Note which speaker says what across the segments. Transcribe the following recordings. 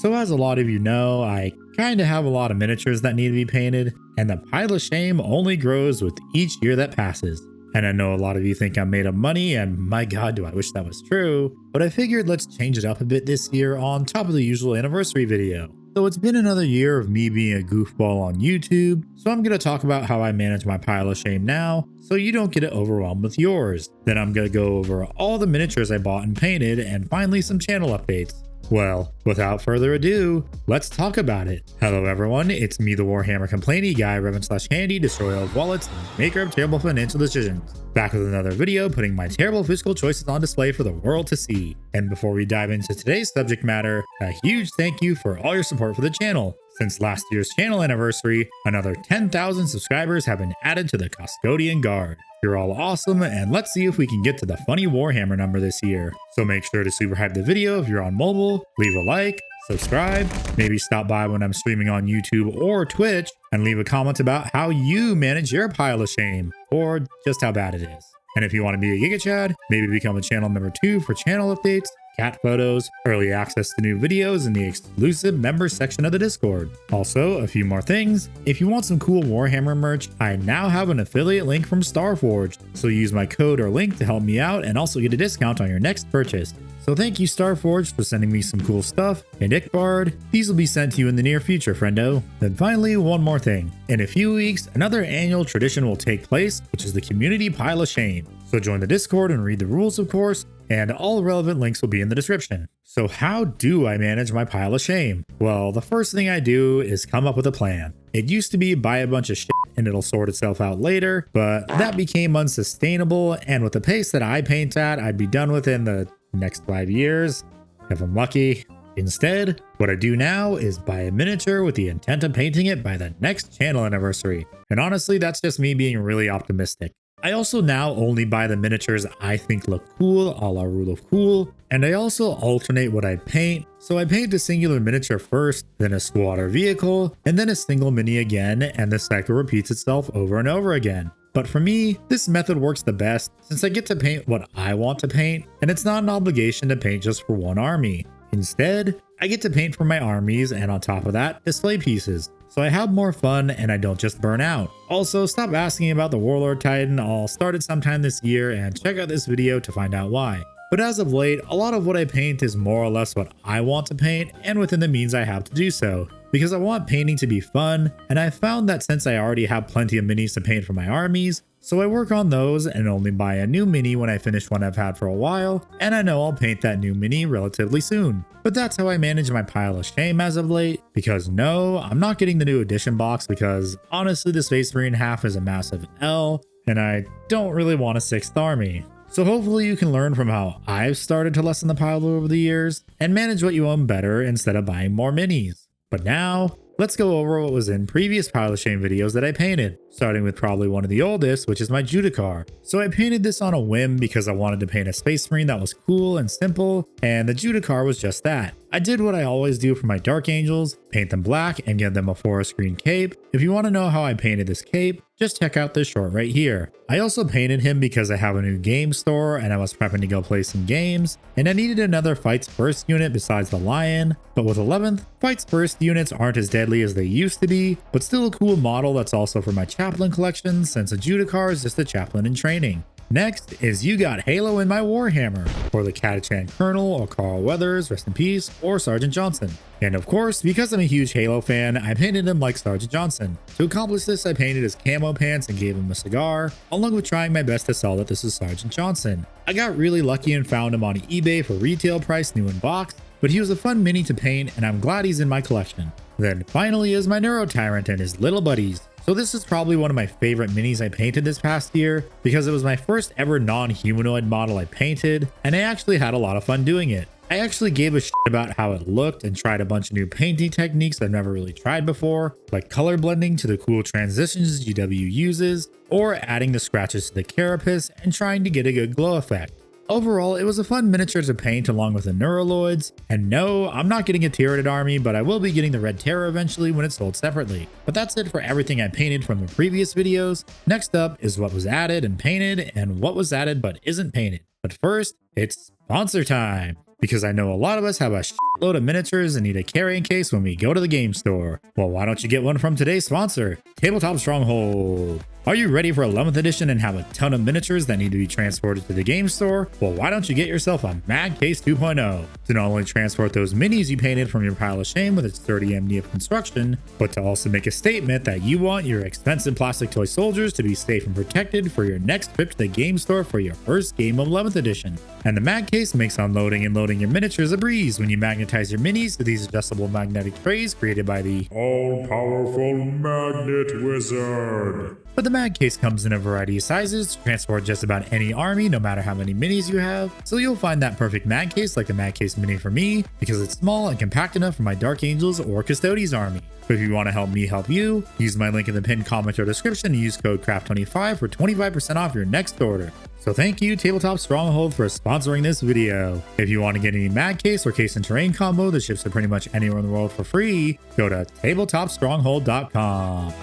Speaker 1: So as a lot of you know, I kinda have a lot of miniatures that need to be painted, and the pile of shame only grows with each year that passes. And I know a lot of you think I'm made of money, and my god do I wish that was true, but I figured let's change it up a bit this year on top of the usual anniversary video. So it's been another year of me being a goofball on YouTube, so I'm going to talk about how I manage my pile of shame now, so you don't get it overwhelmed with yours. Then I'm going to go over all the miniatures I bought and painted, and finally some channel updates. Well, without further ado, let's talk about it. Hello everyone, it's me the Warhammer complainy guy, Revan/Handy, destroyer of wallets, and maker of terrible financial decisions. Back with another video putting my terrible fiscal choices on display for the world to see. And before we dive into today's subject matter, a huge thank you for all your support for the channel. Since last year's channel anniversary, another 10,000 subscribers have been added to the Custodian Guard. You're all awesome, and let's see if we can get to the funny Warhammer number this year. So make sure to super hype the video if you're on mobile, leave a like, subscribe, maybe stop by when I'm streaming on YouTube or Twitch, and leave a comment about how you manage your pile of shame, or just how bad it is. And if you want to be a Giga Chad, maybe become a channel member too for channel updates, cat photos, early access to new videos in the exclusive members section of the Discord. Also, a few more things. If you want some cool Warhammer merch, I now have an affiliate link from Starforged, so use my code or link to help me out and also get a discount on your next purchase. So thank you Starforged for sending me some cool stuff, and Ickbard, these will be sent to you in the near future, friendo. Then finally, one more thing. In a few weeks, another annual tradition will take place, which is the Community Pile of Shame. So join the Discord and read the rules, of course, and all relevant links will be in the description. So how do I manage my pile of shame? Well, the first thing I do is come up with a plan. It used to be buy a bunch of shit and it'll sort itself out later, but that became unsustainable, and with the pace that I paint at, I'd be done within the next 5 years, if I'm lucky. Instead, what I do now is buy a miniature with the intent of painting it by the next channel anniversary. And honestly, that's just me being really optimistic. I also now only buy the miniatures I think look cool, a la Rule of Cool, and I also alternate what I paint. So I paint a singular miniature first, then a squad or vehicle, and then a single mini again, and the cycle repeats itself over and over again. But for me, this method works the best since I get to paint what I want to paint, and it's not an obligation to paint just for one army. Instead, I get to paint for my armies, and on top of that, display pieces. So I have more fun and I don't just burn out. Also, stop asking about the Warlord Titan. I'll start it sometime this year, and check out this video to find out why. But as of late, a lot of what I paint is more or less what I want to paint and within the means I have to do so, because I want painting to be fun, and I've found that since I already have plenty of minis to paint for my armies, so I work on those and only buy a new mini when I finish one I've had for a while, and I know I'll paint that new mini relatively soon. But that's how I manage my pile of shame as of late, because no, I'm not getting the new edition box because honestly the Space 3.5 is a massive L, and I don't really want a 6th army. So hopefully you can learn from how I've started to lessen the pile over the years, and manage what you own better instead of buying more minis. But now, let's go over what was in previous pile of shame videos that I painted, starting with probably one of the oldest, which is my Judicar. So I painted this on a whim because I wanted to paint a Space Marine that was cool and simple, and the Judicar was just that. I did what I always do for my Dark Angels, paint them black and give them a forest green cape. If you want to know how I painted this cape, just check out this short right here. I also painted him because I have a new game store and I was prepping to go play some games, and I needed another Fights First unit besides the Lion, but with 11th, Fights First units aren't as deadly as they used to be, but still a cool model that's also for my Chaplain collection since a Judicar is just a Chaplain in training. Next is You Got Halo in My Warhammer, or the Catachan Colonel or Carl Weathers, rest in peace, or Sergeant Johnson. And of course, because I'm a huge Halo fan, I painted him like Sergeant Johnson. To accomplish this, I painted his camo pants and gave him a cigar, along with trying my best to sell that this is Sergeant Johnson. I got really lucky and found him on eBay for retail price new in box, but he was a fun mini to paint and I'm glad he's in my collection. Then finally is my Neuro Tyrant and his little buddies. So this is probably one of my favorite minis I painted this past year because it was my first ever non-humanoid model I painted, and I actually had a lot of fun doing it. I actually gave a shit about how it looked and tried a bunch of new painting techniques I've never really tried before, like color blending to the cool transitions GW uses, or adding the scratches to the carapace and trying to get a good glow effect. Overall, it was a fun miniature to paint along with the Neuroloids, and no, I'm not getting a tier-rated army, but I will be getting the Red Terror eventually when it's sold separately. But that's it for everything I painted from the previous videos. Next up is what was added and painted, and what was added but isn't painted. But first, it's sponsor time! because I know a lot of us have a shitload of miniatures and need a carrying case when we go to the game store. Well, why don't you get one from today's sponsor, Tabletop Stronghold? Are you ready for 11th edition and have a ton of miniatures that need to be transported to the game store? Well, why don't you get yourself a Mag Case 2.0 to not only transport those minis you painted from your pile of shame with its 30 MD of construction, but to also make a statement that you want your expensive plastic toy soldiers to be safe and protected for your next trip to the game store for your first game of 11th edition. And the Mag Case makes unloading and loading your miniatures a breeze when you magnetize your minis to these adjustable magnetic trays created by the all-powerful Magnet Wizard. But the Mag Case comes in a variety of sizes to transport just about any army, no matter how many minis you have. So you'll find that perfect Mag Case like the Mag Case Mini for me, because it's small and compact enough for my Dark Angels or Custodes army. But if you want to help me help you, use my link in the pinned comment or description and use code CRAFT25 for 25% off your next order. So thank you Tabletop Stronghold for sponsoring this video. If you want to get any Mag Case or Case and Terrain combo that ships to pretty much anywhere in the world for free, go to tabletopstronghold.com.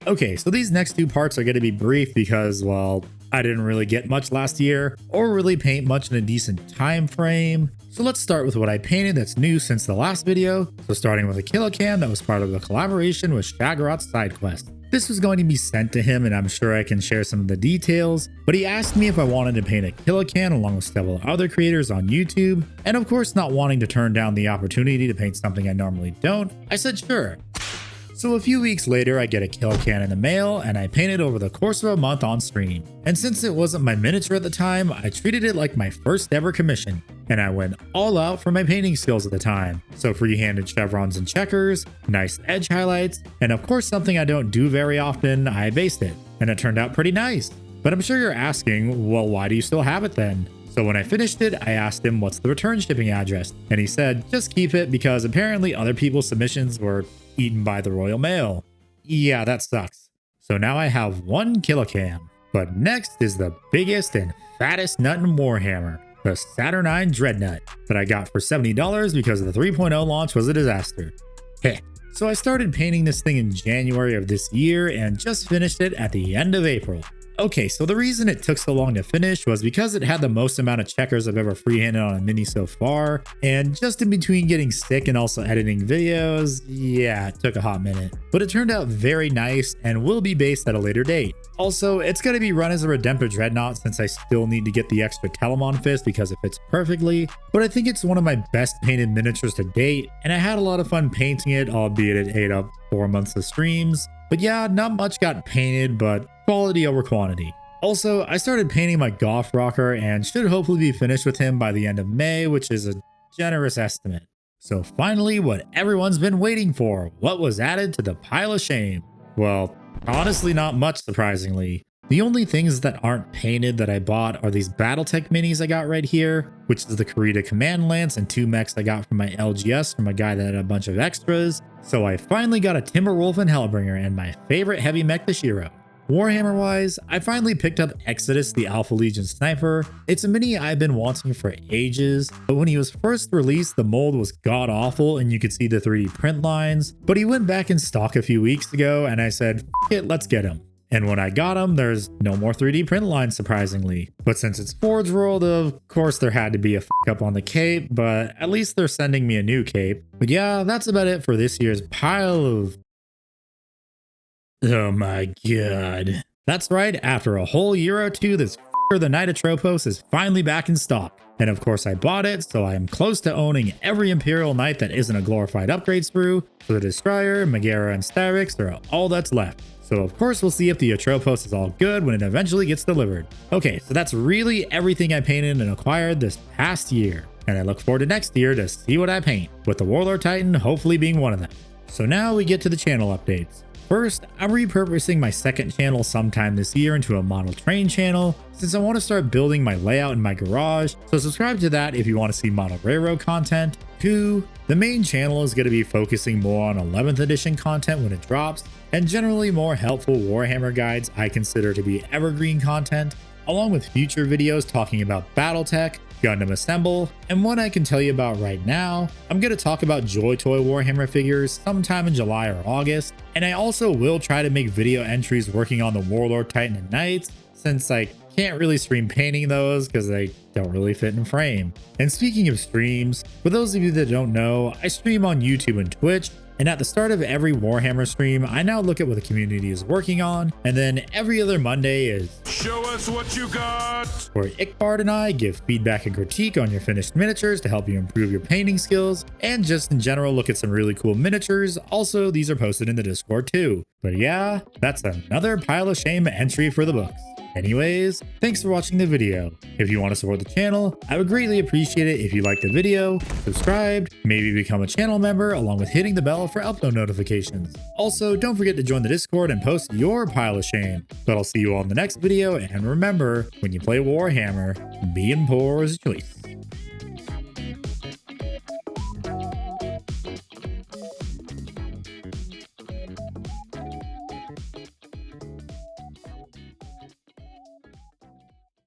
Speaker 1: Okay, so these next two parts are going to be brief because, well, I didn't really get much last year or really paint much in a decent time frame. So let's start with what I painted that's new since the last video. So starting with a Kilocam that was part of a collaboration with Shaggarot's side quest. This was going to be sent to him and I'm sure I can share some of the details, but he asked me if I wanted to paint a Kilocam along with several other creators on YouTube, and of course not wanting to turn down the opportunity to paint something I normally don't, I said sure. So a few weeks later, I get a Kilocam in the mail and I paint it over the course of a month on stream. And since it wasn't my miniature at the time, I treated it like my first ever commission. And I went all out for my painting skills at the time. So free-handed chevrons and checkers, nice edge highlights, and of course something I don't do very often, I based it. And it turned out pretty nice. But I'm sure you're asking, well, why do you still have it then? So when I finished it, I asked him what's the return shipping address, and he said just keep it because apparently other people's submissions were eaten by the Royal Mail. Yeah, that sucks. So now I have one Kilocam. But next is the biggest and fattest nut in Warhammer, the Saturnine Dreadnought, that I got for $70 because the 3.0 launch was a disaster. Heh. So I started painting this thing in January of this year and just finished it at the end of April. Okay, so the reason it took so long to finish was because it had the most amount of checkers I've ever freehanded on a mini so far, and just in between getting sick and also editing videos, yeah, it took a hot minute. But it turned out very nice and will be based at a later date. Also, it's going to be run as a Redemptor Dreadnought since I still need to get the extra Telemon fist because it fits perfectly, but I think it's one of my best painted miniatures to date, and I had a lot of fun painting it, albeit it ate up 4 months of streams. But yeah, not much got painted, but quality over quantity. Also, I started painting my Goth Rocker and should hopefully be finished with him by the end of May, which is a generous estimate. So finally, what everyone's been waiting for, what was added to the pile of shame? Well, honestly not much surprisingly. The only things that aren't painted that I bought are these Battletech minis I got right here, which is the Karita Command Lance and 2 mechs I got from my LGS from a guy that had a bunch of extras. So I finally got a Timberwolf and Hellbringer and my favorite heavy mech, the Shiro. Warhammer wise, I finally picked up Exodus the Alpha Legion Sniper. It's a mini I've been wanting for ages, but when he was first released, the mold was god awful and you could see the 3D print lines, but he went back in stock a few weeks ago and I said, F it, let's get him. And when I got him, there's no more 3D print lines, surprisingly. But since it's Forge World, of course there had to be a f up on the cape, but at least they're sending me a new cape. But yeah, that's about it for this year's pile of... Oh my god. That's right, after a whole year or two, this f***er, the Knight of Tropos, is finally back in stock. And of course I bought it, so I am close to owning every Imperial Knight that isn't a glorified upgrade sprue. So the Destroyer, Megara, and Styrex are all that's left. So of course we'll see if the Atropos is all good when it eventually gets delivered. Okay, so that's really everything I painted and acquired this past year. And I look forward to next year to see what I paint, with the Warlord Titan hopefully being one of them. So now we get to the channel updates. First, I'm repurposing my second channel sometime this year into a model train channel, since I want to start building my layout in my garage, so subscribe to that if you want to see model railroad content. 2, the main channel is going to be focusing more on 11th edition content when it drops, and generally more helpful Warhammer guides I consider to be evergreen content, along with future videos talking about Battletech, Gundam Assemble, and one I can tell you about right now. I'm going to talk about Joy Toy Warhammer figures sometime in July or August, and I also will try to make video entries working on the Warlord Titan and Knights, since I can't really stream painting those because they don't really fit in frame. And speaking of streams, for those of you that don't know, I stream on YouTube and Twitch, and at the start of every Warhammer stream, I now look at what the community is working on, and then every other Monday is
Speaker 2: Show us what you got!
Speaker 1: where Ickbard and I give feedback and critique on your finished miniatures to help you improve your painting skills, and just in general look at some really cool miniatures. Also, these are posted in the Discord too. But yeah, that's another pile of shame entry for the books. Anyways, thanks for watching the video. If you want to support the channel, I would greatly appreciate it if you liked the video, subscribed, maybe become a channel member along with hitting the bell for upload notifications. Also, don't forget to join the Discord and post your pile of shame. But I'll see you all in the next video, and remember, when you play Warhammer, being poor is a choice.